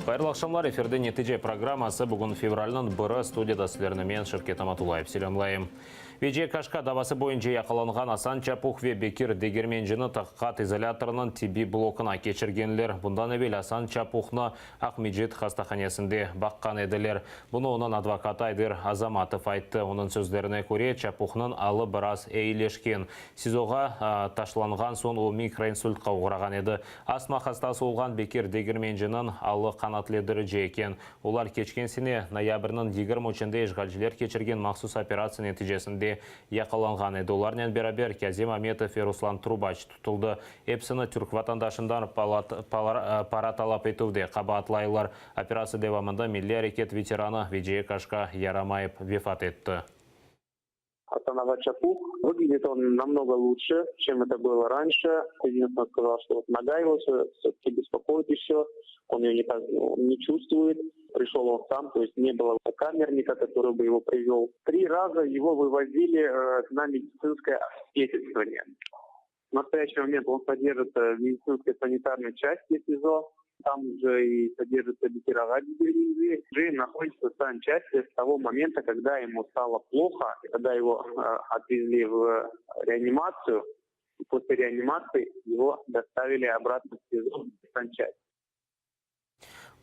Қайырлы ақшамлар, эфирде нетиже программасы бүгін февралінің бірі студияда сілеріні мен Шевкет Аматулаев селемлайым. Веде Кашка давасы бойынша яқаланған Асан Чапух ве Бекир дегерменжіні таққат изоляторының TB блокына кечіргенлер. Бұндан әвел Асан Чапухны Ақмеджет хастаханесінде баққан еділер. Бұны оның адвокаты Айдыр Азаматов айтты. Оның сөздеріне көре Чапухның алы біраз әйелешкен. СИЗОға ташланған соң ол микроинсультқа ұғыраған еді. Астма хастасы олған Бекир дегерменжінің алы қанатледірі екен. Олар кечкенсіне ноябрның 23-інде ешғалжілер кечірген мақсус операция нәтижесінде яқаланған еді. Олармен берабер Казим Аметов и Руслан Трубач тұтылды. Эпсіні түрк ватандашындар пара талап етуде қабатлайлар. Операция девамында милли әрекет ветераны Веде Кашка Ярамаев вефат етті. Асан Чапух. Выглядит он намного лучше, чем это было раньше. Единственное, сказал, что вот нога его все-таки беспокоит и все. Он ее не чувствует. Пришел он сам, то есть не было камерника, который бы его привел. 3 раза его вывозили на медицинское освидетельствование. В настоящий момент он содержится в медицинской санитарной части СИЗО. Там же и содержится Бекирагад Дегерменджи. Уже находится в санчасти с того момента, когда ему стало плохо, когда его отвезли в реанимацию. И после реанимации его доставили обратно в СИЗО в санчасть.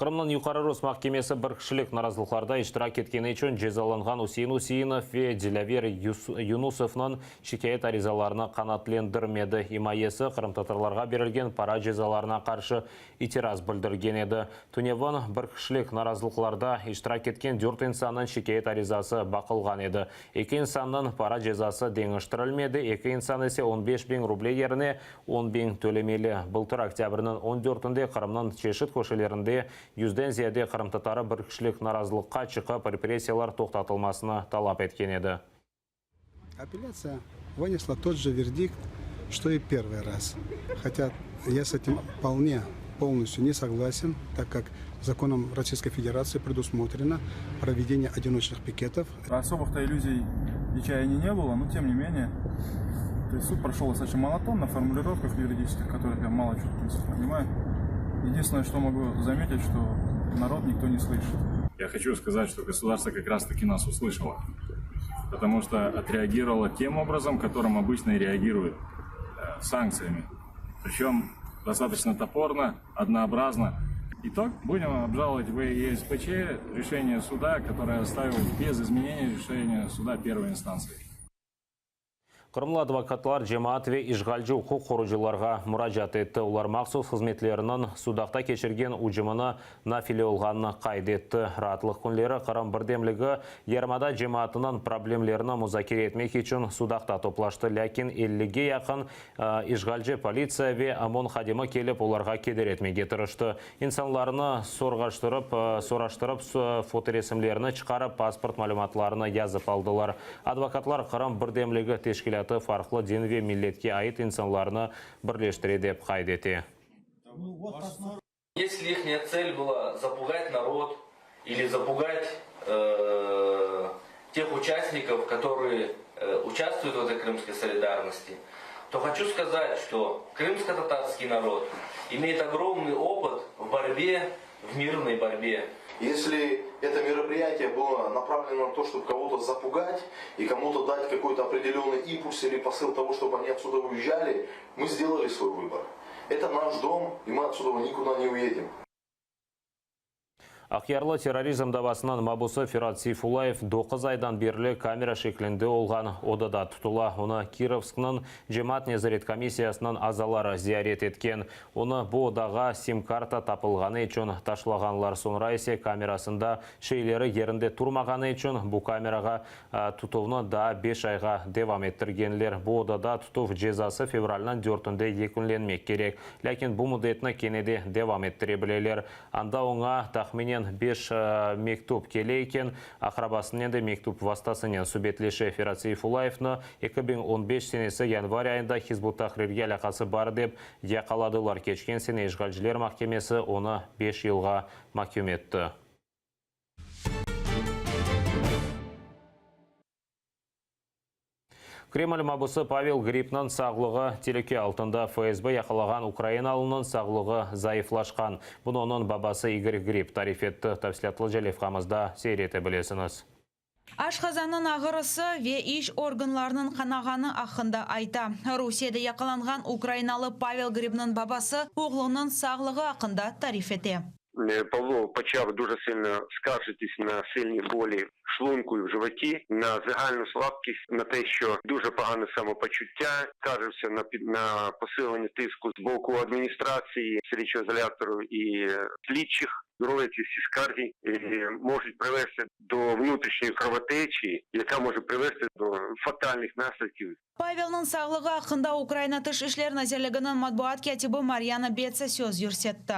Қырымның юқары Рос махкемесі бір кішілік наразылықтарда иштирак еткені үшін жезаланған Усейн Усейнов ве Дилавер Юнусовның шикает аризаларына қанатлендірмеді. Имайесі Қырым татарларға берілген пара жезаларына қаршы итираз білдірген еді. Туневан бір кішілік наразылықтарда иштирак еткен 4 инсанның шикает аризасы бақылған еді. 2 инсанның пара жезасы деңіштірілмеді. 2 инсан есе 15 000 рублей еріне 10 000 төлемелі. Былтыр октябрінің 14-інде Қырымның чешіт көшелерінде 100-ден зияде Қырым татары бір кішілік наразылыққа шығып репрессиялар тоқтатылмасына талап еткен еді. Апелляция вынесла тот же вердикт, что и первый раз. Хотя я с этим полностью не согласен, так как законом Российской Федерации предусмотрено проведение одиночных пикетов. Особых-то иллюзий и чаяний не было, но тем не менее. То есть суд прошел достаточно монотонно, формулировках юридических, которых я мало чего в принципе понимаю. Единственное, что могу заметить, что народ никто не слышит. Я хочу сказать, что государство как раз-таки нас услышало, потому что отреагировало тем образом, которым обычно и реагирует, санкциями. Причем достаточно топорно, однообразно. Итог: будем обжаловать в ЕСПЧ решение суда, которое оставило без изменений решение суда первой инстанции. Қырымлы адвокатлар жемаат ве ишғалжы құқық қорыжыларға мұражат етті. Олар мақсус қызметлерінің судақта кешірген ұжымына нафиле олғанына қайдетті. Ратлық күнлері Қырым бірдемлігі ярмада жемаатының проблемлеріні мұзакер етмек үшін судақта топлашты. Ләкин 50-ге яқын ишғалжы полиция ве ОМОН хадимы келіп оларға кедер етмеге тырышты. Инсанларыны сораштырып фоторесімлеріні шығарып паспорт малюматларыны язып алдылар. Адвокатлар Қырым бірдемлігі тешкілі фарқлы дин ве миллетке айт инсанларны бірлештіре деп қайдете. Если их цель была запугать народ или запугать тех участников, которые участвуют в этой крымской солидарности, то хочу сказать, что крымско-татарский народ имеет огромный опыт в борьбе, в мирной борьбе. Если это мероприятие было направлено на то, чтобы кого-то запугать и кому-то дать какой-то определенный импульс или посыл того, чтобы они отсюда уезжали, мы сделали свой выбор. Это наш дом, и мы отсюда никуда не уедем. Ақиарлы терроризм давасынан мабусы Фират Сейфулаев 9 айдан берлі камера шеклінде олған одада тұтыла. Оны Кировскның жемат незарет комиссиясынан азалары зиярет еткен. Оны бұл одаға сим-карта тапылғаны үшін ташлағанлар. Сонра есе камерасында шейлері ерінде тұрмағаны үшін бұл камераға тұтуыны да 5 айға девам еттіргенлер. Бұл одада тұтув жезасы февралынан 4-інде екінленмек керек. Ләкин бұл мұдетіні кенеде девам еттіре білелер. Анда оңа тахменен 5 мектуп келе екен. Ақрабасының енді мектуп вастасының субетлеші Фират Сейфулаевны 2015 сенесі январь айында Хизбут Тахрирге алақасы бар деп яқаладылар. Кечкен сене ишғалжілер махкемесі оны 5 жылға махкем етті. Кремль мабусы Павел Грипнан сағлығы телеке алтында ФСБ яқылаған Украиналының сағлығы зайыфлашқан. Бұны оның бабасы Игорь Грип тариф етті. Тәпсілетлі жәлевқамызда сейреті білесіңіз. Ашқазанның ағырысы ве иш органларының қанағаны ақында айта. Русияда яқыланған Украиналы Павел Грипнан бабасы оғлының сағлығы ақында тариф ете. Павло почав дуже сильно скаржитись на сильні болі в шлунку і в животі, на загальну слабкість, на те, що дуже погане самопочуття, скаржився на посилення тиску з боку адміністрації, слідчого ізолятору і слідчих. Здоров'я ці всі скарги можуть привести до внутрішньої кровотечі, яка може привести до фатальних наслідків. Павелның сағлығы ақында Украина тыш ішлер назерлігінің матбуат катибы Мар'яна Беца сөз юрсетті.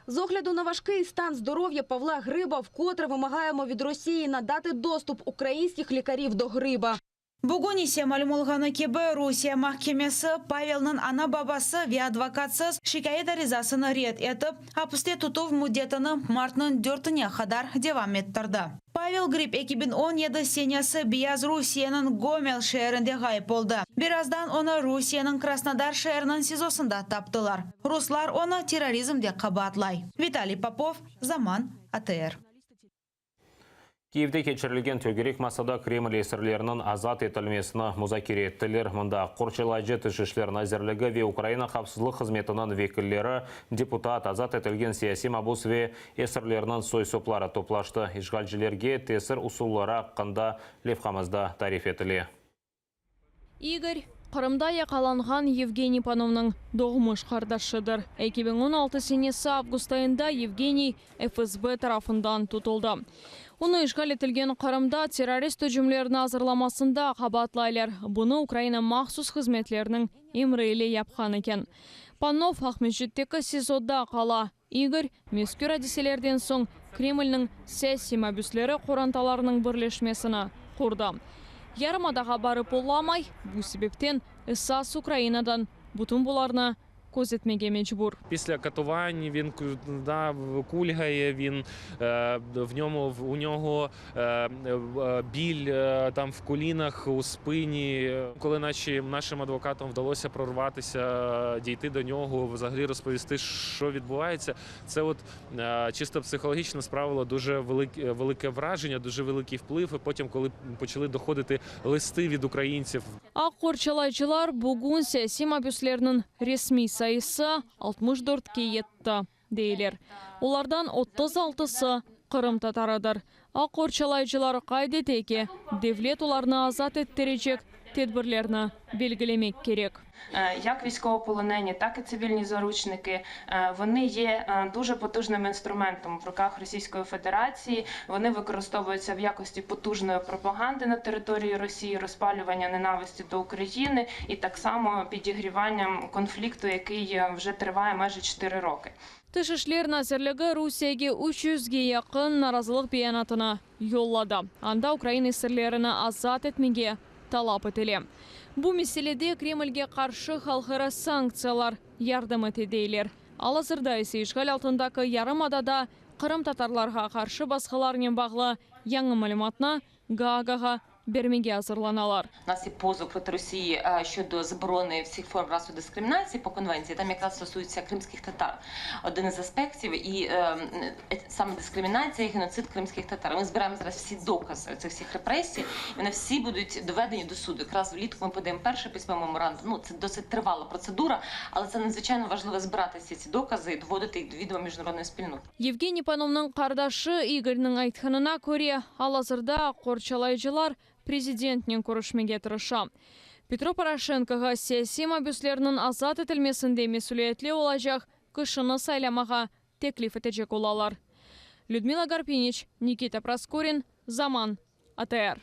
З огляду на важкий стан здоров'я Павла Гриба вкотре вимагаємо від Росії надати доступ українських лікарів до Гриба. Бүгін есе мәлім олғаны кебі Русия махкемесі Павелның ана бабасы ве адвокатсыз шикайет аризасыны рет етіп, апысте тұтув мұдетіні мартның 4-не қадар девам еттірді. Павел Гриб 2017 сенесі Бияз Русияның Гомел шәрінде ғайып болды. Бираздан оны Русияның Краснодар шәрінің сезосында таптылар. Руслар оны терроризмде қабатлай. Виталий Попов, Заман, АТР. Киевде кечірілген төгерек масада Кремль есірлерінің азат етілмесіні музакире еттілер. Мұнда Қорчылайжы түшішлерін әзірлігі ве Украина қапсызлық қызметінің векіллері, депутат азат етілген сияси мабус ве есірлерінің сой-соплары топлашты. Ишғалжылерге тесір усуллары аққанда левқамызда тариф етілі. Игорь Қырымда яқаланған Евгений Пановның доғымыш қардашыдыр. 2016 сенесі август айында Евгений ФСБ тарафындан тұтылды. Оны işgal етілген Қырымда террорист үжімлерін азырламасында қабатлайлар. Бұны Украина махсус қызметлерінің емрейлі япқан екен. Панов Ахмеджеттегі СИЗОда қала. Игорь мескүр әдіселерден соң Кремльнің сәси мәбүслері қоранталарының бірлешмесіні құрды. Ярымадаға барып оламай, бұл себептен САС Украинадан бұтын бұларына көзетмеге мечбур. Після катувань він кульгає, у нього біль там в колінах, у спині. Коли нашим адвокатам вдалося прорватися, дійти до нього, взагалі розповісти, що відбувається, це от чисто психологічно справило дуже велике враження, дуже великий вплив. І потім, коли почали доходити листи від українців. А Қорчылайчылар бүгін сәси мәбүслерінің ресми сайысы 64-ке етті дейлер. Олардан 36-сы Қырым татарыдыр. А Қорчылайчылар қайдетеке девлет оларны азат еттеречек тедбірлерні белгілемек керек. Як військовополонені, так і цивільні заручники, вони є дуже потужним інструментом в руках Російської Федерації. Вони використовуються в якості потужної пропаганди на території Росії, розпалювання ненависті до України і так само підігріванням конфлікту, який вже триває майже 4 роки. Тышышлер назерлігі Русияге 300-ге яқын наразылық бейанатына yolлады. Анда Украина сірлеріні азат етмеге талап етілі. Бұл меселеде Кремльге қаршы халқара санкциялар ярдым етедейлер. Ал азырда есе ишғал алтындағы ярымадада Қырым татарларға қаршы басқалармен бағлы яңы мәліматына Гаагаға бермеге азырланалар. У нас є позов проти Росії щодо заборони всіх форм расової дискримінації по конвенції. Там якраз стосується кримських татар. Один із аспектів і саме дискримінація і геноцид кримських татар. Ми збираємо зараз всі докази цих всіх репресій. Вони всі будуть доведені до суду. Якраз влітку ми подаємо перший письмовий меморандум. Це досить тривала процедура, але це надзвичайно важливо збирати всі ці докази і доводити їх до відома міжнародної спільноти. Евгений Пановның қардашы Игорьның айтқанына көре, ал азырда Қорчылайчылар президентнен көрішмеге тырыша. Петро Порошенкоға саяси мәбүслерінің азат етілмесінде месулиетлі олажақ кышыны сайламаға теклиф етежек олалар. Людмила Гарпинич, Никита Проскурин, Заман, АТР.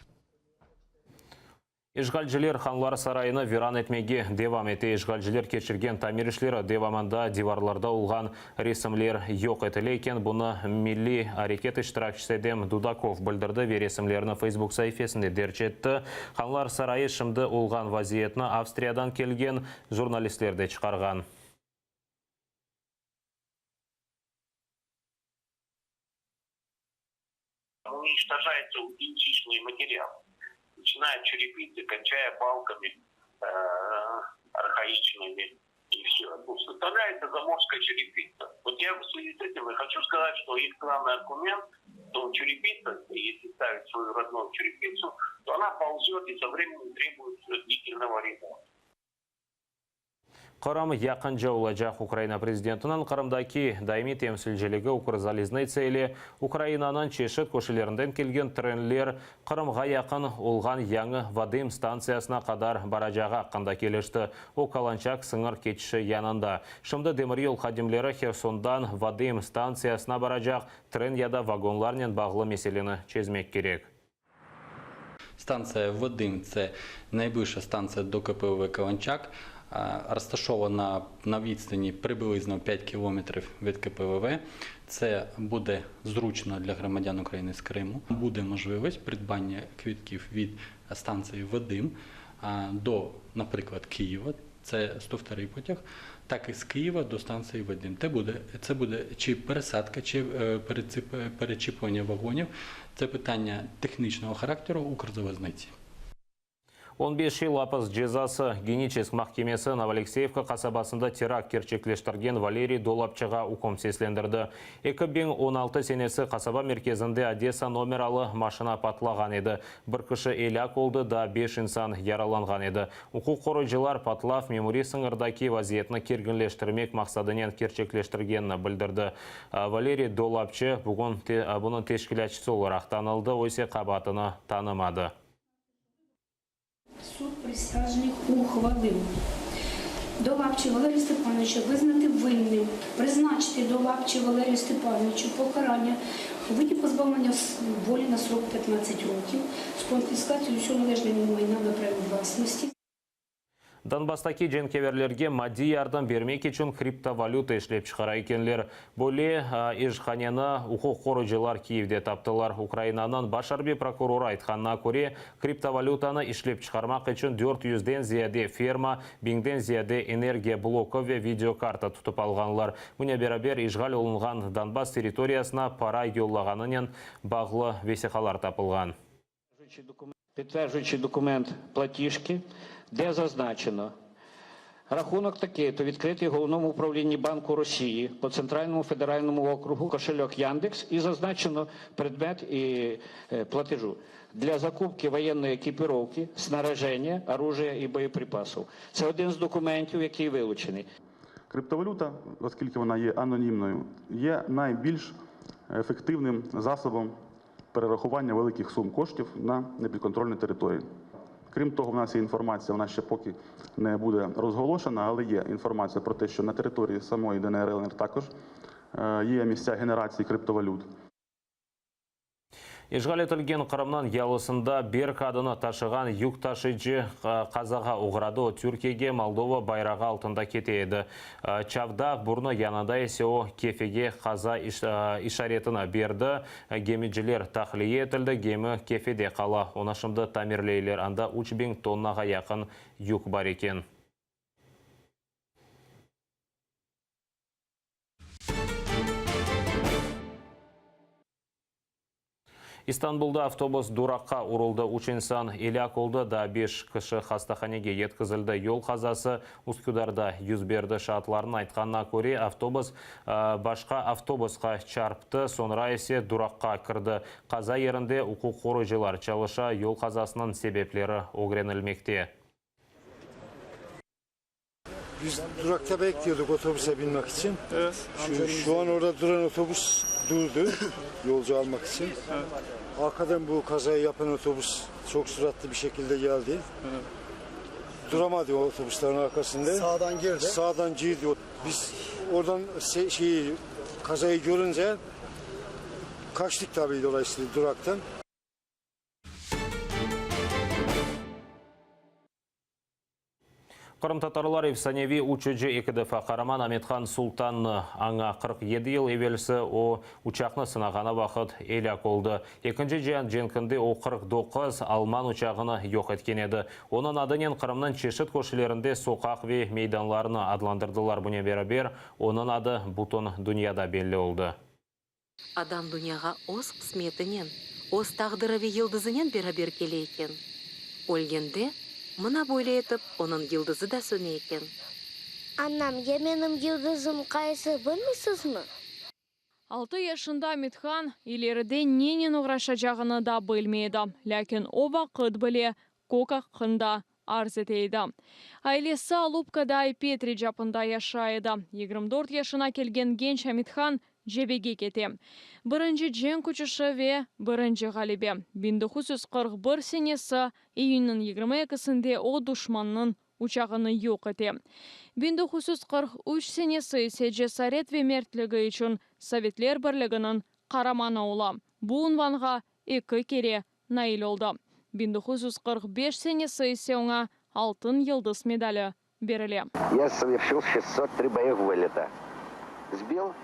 Ишғалжылер ханлар сарайыны виран етмеге девам ете. Ишғалжылер кешірген тамирішлері деваманда диварларда олған ресімлер йоқ етілі екен. Бұны милли әрекет іштіракшысы Дем Дудаков білдірді. Вересімлеріні Facebook сайфесінде дерчетті. Ханлар сарайы шымды олған вазиетіні Австриядан келген журналистлерді чықарған. Уничтожается идентичный материал. начиная от черепицы, кончая балками архаичными. И все. Ну, составляется заморская черепица. Вот я в связи с этим и хочу сказать, что их главный аргумент, что черепица, если ставить свою родную черепицу, то она ползет и со временем требует длительного ремонта. Қырым яқын жаулажақ Украина президентінің Қырымдаки дайми темсілжілігі Укрзалезный цели Украинаның чешет көшелерінден келген тренлер Қырымға яқын олған яңы Вадим станциясына қадар баражаға қанда келішті. О Каланчак сыңыр кетші янында. Шымды демір ел қадимлері Херсондан Вадим станциясына баражақ трен яда вагонларнен бағлы меселені чезмек керек. Станція Вадим – це найближча станція до КПВВ Каланчак. Розташована на відстані приблизно 5 кілометрів від КПВВ. Це буде зручно для громадян України з Криму. Буде можливість придбання квитків від станції Вадим до, наприклад, Києва. Це 102-й потяг. Так і з Києва до станції Вадим. Це буде чи пересадка, чи перечіплення вагонів. Це питання технічного характеру Укрзалізниці. 15 жыл апыз жезасы Геническ махкемесі Новоалексеевка қасабасында теракт керчеклештірген Валерий Долапчыға уком сеслендірді. 2016 сенесі қасаба мерkezінде Одесса номералы машина патлаған еді. Бір кіші еляк олды да 5 инсан яраланған еді. Құқық қорғаушылар патлав мемори сыңырдаки вазиетіні кергінлештірмек мақсадынен керчеклештіргенін білдірді. Валерий Долапчы бұның тешкілячысы оларақ танылды, ойсе қабатыны танымады. Суд присяжних ухвалив Долапчу Валерію Степановичу визнати винним, призначити Долапчу Валерію Степановичу покарання у виді позбавлення волі на срок 15 років з конфіскацією всього належного майна на право власності. Донбастаки женкеверлерге мадди ярдам бермек үшін криптовалюта ішлеп шығара екенлер. Бөле ежханені ұқық қорғаушылар Киевде таптылар. Украинанын башарби прокуроры айтқанына көре криптовалютаны ішлеп шығармақ үшін 400-ден зияде ферма, 1000-ден зияде энергия блокі ве видеокарта тұтып алғанлар. Мұне берабер ижғал олынған Донбасс территориясына пара йоллағанынан бағлы весехалар тапылған. Підтверджуючий документ платіжки, де зазначено рахунок такий-то відкритий в Головному управлінні Банку Росії по Центральному федеральному округу, кошельок Яндекс, і зазначено предмет і платежу для закупки воєнної екіпіровки, снаряження, оружия і боєприпасів. Це один з документів, який вилучений. Криптовалюта, оскільки вона є анонімною, є найбільш ефективним засобом перерахування великих сум коштів на непідконтрольній території. Крім того, в нас є інформація, вона ще поки не буде розголошена, але є інформація про те, що на території самої ДНР, ЛНР також є місця генерації криптовалют. Ижғал етілген Қырымнан ялысында берк адыны ташыған юк ташыжы қазаға ұғырады. Түркияге Молдова байрағы алтында кетеді. Чавда бұрны янада есе о кефеге қаза ишаретіні берді. Гемиджілер тақлие етілді, гемі кефеде қала. Онашымды тамирлейлер анда 3000 тоннаға яқын юк бар екен. İstanbul'da avtobus duraqqa uruldu. 3 insan elak oldu da 5 kişi hastahанеге yetkizildi. Yol kazası Üsküdar'da yüz berdi. Şahatların айтқанына көре avtobus başka avtobusқа çarptı. Sonra ise duraqqa kirdi. Qaza yerinde hukuk qorucular çalışa yol kazasının sebepleri öğrenilmekte. Biz durakta bekliyorduk otobüse binmek için. Evet. Şu an orada duran otobüs durdu yolcu almak için. Evet. Arkadan bu kazayı yapan otobüs çok süratli bir şekilde geldi. Evet. Duramadı o otobüslerin arkasında. Sağdan girdi. Sağdan girdi. Biz oradan kazayı görünce kaçtık tabii dolayısıyla duraktan. Қырым татарлар Евсаневи учуджи екідіфа қараман Аметхан Султан аңа 47 ел евелісі о учақны сынағана вақыт еляк олды. Екінші жан женкінде о 49 алман учағыны йоқ еткен еді. Оның адынен Қырымның чешет көшілерінде соқақ ве мейданларыны адландырдылар бұне берабер. Оның ады бұтын дүнияда белі олды. Адам дүнияға оз қысметінен, оз тағдыры ве елдізінен берабер келейкен. өлгенде, мына бойлы етіп, оның йылдызы да сөне екен. Анам, менің йылдызым қайсы білмейсіз ме? 6 yaşında Амитхан илерде ненен уграша жағыны да білмейді. Ләкин оба қыд біле кока қында арз етейді. Айлесі Алупкада Петри жапында яшайды. 24 yaşına келген genç Амитхан жебеге кете. Бірінші жен күчіші ве бірінші ғалибе. 1941 сенесі июнның 22-сінде о душманның учағыны yok ете. 1943 сенесі ise cesarет ve mertligi için Sovetler Birliği'nin Karaman oğlu. Bu unvanға 2 kere nail oldu. 1945 senesi ise ona Алтын yıldız медалі берілі. Я совершил 603 боевых вылета. Сбил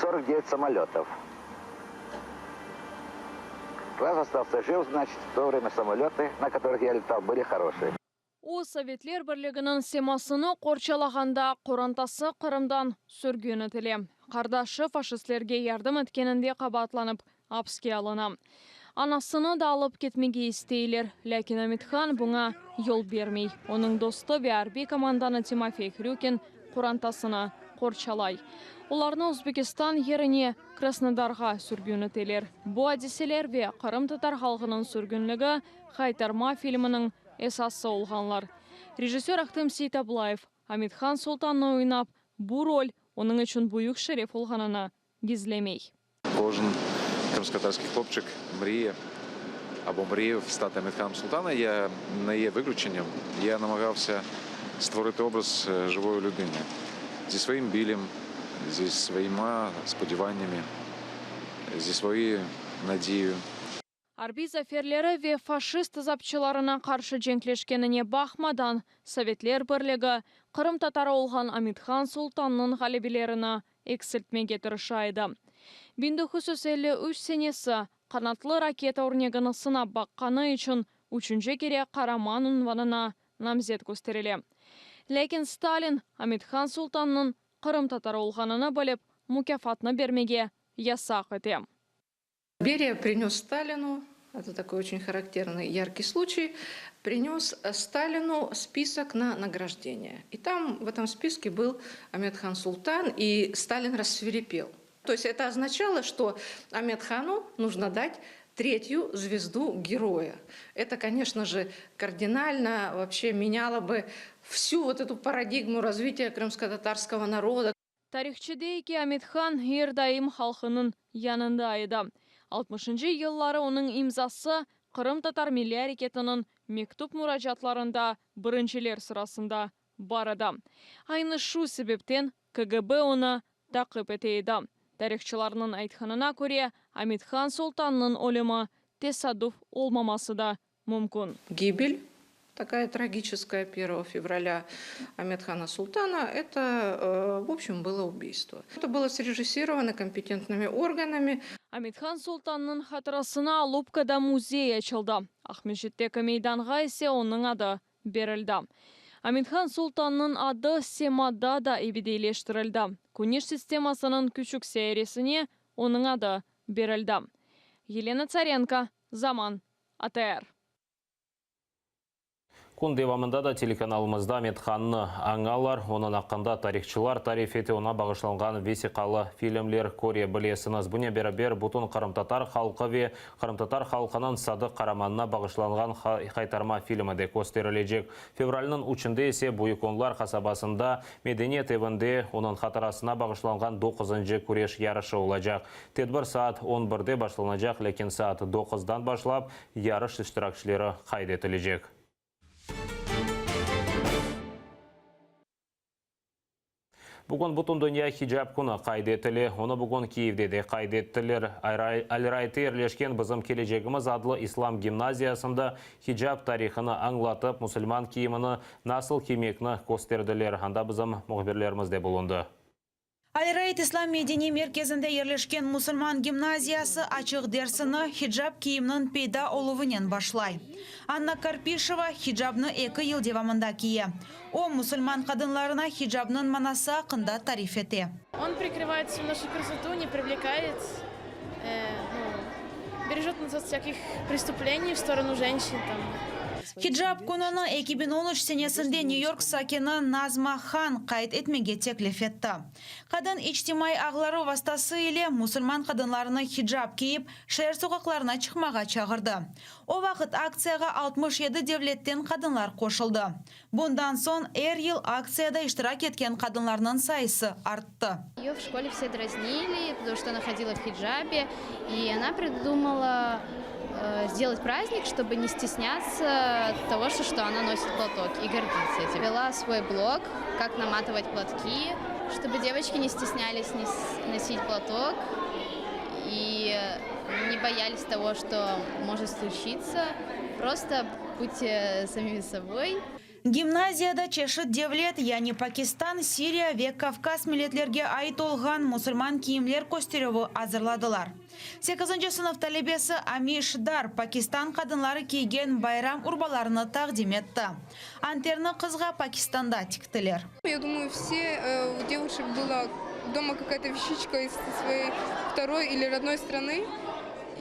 49 самолетов. Раз остался жив, значит, в то время самолеты, на которых я летал, были хорошие. O Sovetler Birliği'nin semasını korçalағанда Qorantасы Qırımdan sürgün etili. Qardaşı faşistlerge yardım etkeninde qabatlanıp hapsке alınam. Anasını da alıp ketmege isteyler, lakin Амитхан buna yol bermey. Onun dostu ve harbi komandanı Timofey Kryukin Qorantasını korçalay. Ularını Özbekistan yerine Krasnodarga sürgün eteler. Bu hadiseler ve Qırım Tatar halkının sürgünlüğü Qaytarma filminin esası olğanlar. Rejissör Ахтем Сейтаблаев Амитхан Султанны ойнап, bu rol onun için büyük şeref olğanını gizlemey. Кожен кримськотатарський хлопчик мріє або мріяв стати Амітханом Султана. Я не є виключенням. Я намагався створити образ живої людини зі своїм білем, зі своїми сподіваннями, зі своєю надією. Harbi zaferleri ve faşist zapçılarına karşı cenkleşkenine bakmadan Sovetler Birliği Qırım Tatarı olğan Амитхан Sultan'ın galibelerini eksiltmege tırışaydı. 1953 senesi kanatlı raketa örneğini sınap bakkanı için 3. kere Karaman unvanına namzet gösterili. Lakin Stalin Амитхан Sultan'ın Qırım Tatarı olğanını bilip mükafatını bermege yasak eti. Берия принес Сталину, это такой очень характерный, яркий случай, принес Сталину список на награждение. И там в этом списке был Амитхан Султан, и Сталин рассвирепел. То есть это означало, что Амитхану нужно дать 3-ю звезду героя. Это, конечно же, кардинально вообще меняло бы всю вот эту парадигму развития крымско-татарского народа. Tarihçideki Амитхан her daim halkının yanındaydı. 60. yılları onun imzası Qırım Tatar Milli Hareketi'nin mektup müracaatlarında birinciler sırasında barıdı. Aynı şu sebepten KGB onu takip eteydi. Tarihçilerinin aytkanına göre Амитхан Sultan'ın ölümü tesadüf olmaması da mümkün. Гибель такая трагическая 1 февраля Амитхана Султана, это, в общем, было убийство. Это было срежиссировано компетентными органами. Амитхан Sultan'ın hatırasına Alupka'da muzey açıldı. Ahmetşit'teki meydanğa ise onun adı verildi. Амитхан Sultan'ın adı Sema'da da ebediyleştirildi. Güneş sistemasının küçük seyresine onun adı verildi. Елена Царенко, Zaman, ATR. Kun devamında da telekanalımızda Амитханны аңалар, onun hakkında tarihçiler tarif ете ona bağışlanған vesikalı filmler көре білесiniz. Buna beraber bütün Qırım Tatar halkı ve Qırım Tatar halkının Sadık Karamanına bağışlanған Qaytarma filmi de gösterilecek. Fevralının 3'ünde ise Buyukonlar kasabasında Medeniyet evinde onun hatırasına bağışlanған 9. kureş yarışı olacak. Tedbir saat 11'de başlanacak, lakin saat 9'dan başlap yarış iştirakçıları kaydedilecek. Bugün bütün dünya hijab günü kaydetili. Onu bugün Kiyev'de de kaydettiler. Alirayt'ta yerleşken Bizim Geleceğimiz adlı İslam gimnaziyasında hijab tarihini anlatıp, Müslüman kiyimini nasıl kiymekini gösterdiler. Anda bizim muhabirlerimiz de bulundu. Alirayt İslam Medeni Merkezinde yerleşken Müslüman gimnaziyası açık dersini hijab kiyiminin peyda oluvunen başlay. Anna Karpisheva hijabını 2 yıl devamında kiye. O Müslüman kadınlarına hijabının manası hakkında tarif etti. Он прикрывает всю нашу красоту, не привлекает, бережет от всяких преступлений в сторону женщин. Хиджаб күнінің 2013 сенесінде Нью-Йорк сакені Назма Хан қайт етмеге теклif етті. Қадын ичтимай ағлары вастасы еле мұсылман қадынларыны хиджаб кейіп, шәр соқақларына чықмаға чағырды. О вақыт акцияға 67 девлеттен қадынлар қошылды. Бұндан сон ел акцияда иштирак еткен қадынларының сайысы артты. Ее в школе все дразнили, потому что она ходила в хиджабе, и она придумала сделать праздник, чтобы не стесняться того, что она носит платок, и гордиться этим. Вела свой блог, как наматывать платки, чтобы девочки не стеснялись носить платок и не боялись того, что может случиться. Просто будьте самими собой. Гимназияда чешет девлет, яни Пакистан, Сирия, век Кавказ милетлерге айтолған мұсылман киімлер костереві азырладылар. 8 сынып талебесі Амишдар Пакистан қадынлары кейген байрам урбаларыны тақдим етті. Антерны қызға Пакистанда тіктілер. Я думаю, все у девушек была дома какая-то вещичка из своей второй или родной страны.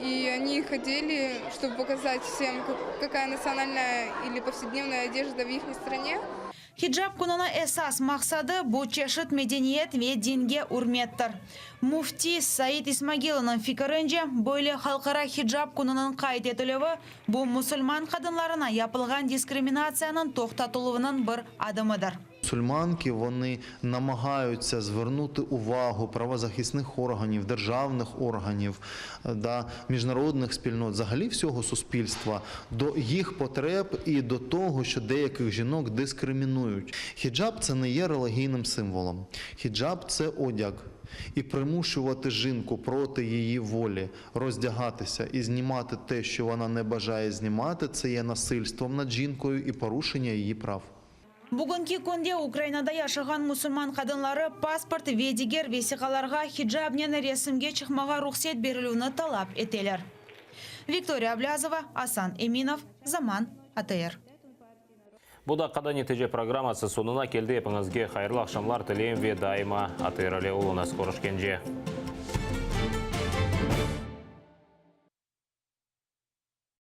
И они хотели, чтобы показать всем, какая национальная или повседневная одежда в их стране. Хиджаб күнінің эсас мақсады бұл чешет медениет ве динге урметтір. Муфти Саид Исмагилының фикірінже, бөйлі халқара хиджаб күнінің қайт етілігі бұл мұсылман қадынларына япылған дискримінацияның тоқтатылуының бір адымыдыр. Мусульманки, вони намагаються звернути увагу правозахисних органів, державних органів, міжнародних спільнот, взагалі всього суспільства, до їх потреб і до того, що деяких жінок дискримінують. Хіджаб – це не є релігійним символом. Хіджаб – це одяг. І примушувати жінку проти її волі роздягатися і знімати те, що вона не бажає знімати, це є насильством над жінкою і порушення її прав. Бүгінгі күнде Украинада яшаған мұсылман қадынлары паспорт ведигер весиқаларға хиджабнен ресімге чықмаға рұқсет берілуіні талап етелер. Виктория Аблязова, Асан Эминов, Заман, АТР. Бұда қада нетеже программасы сонына келді епіңізге қайырлы ақшамлар тілейм ве дайыма АТР-ле ұлына скорышкенже.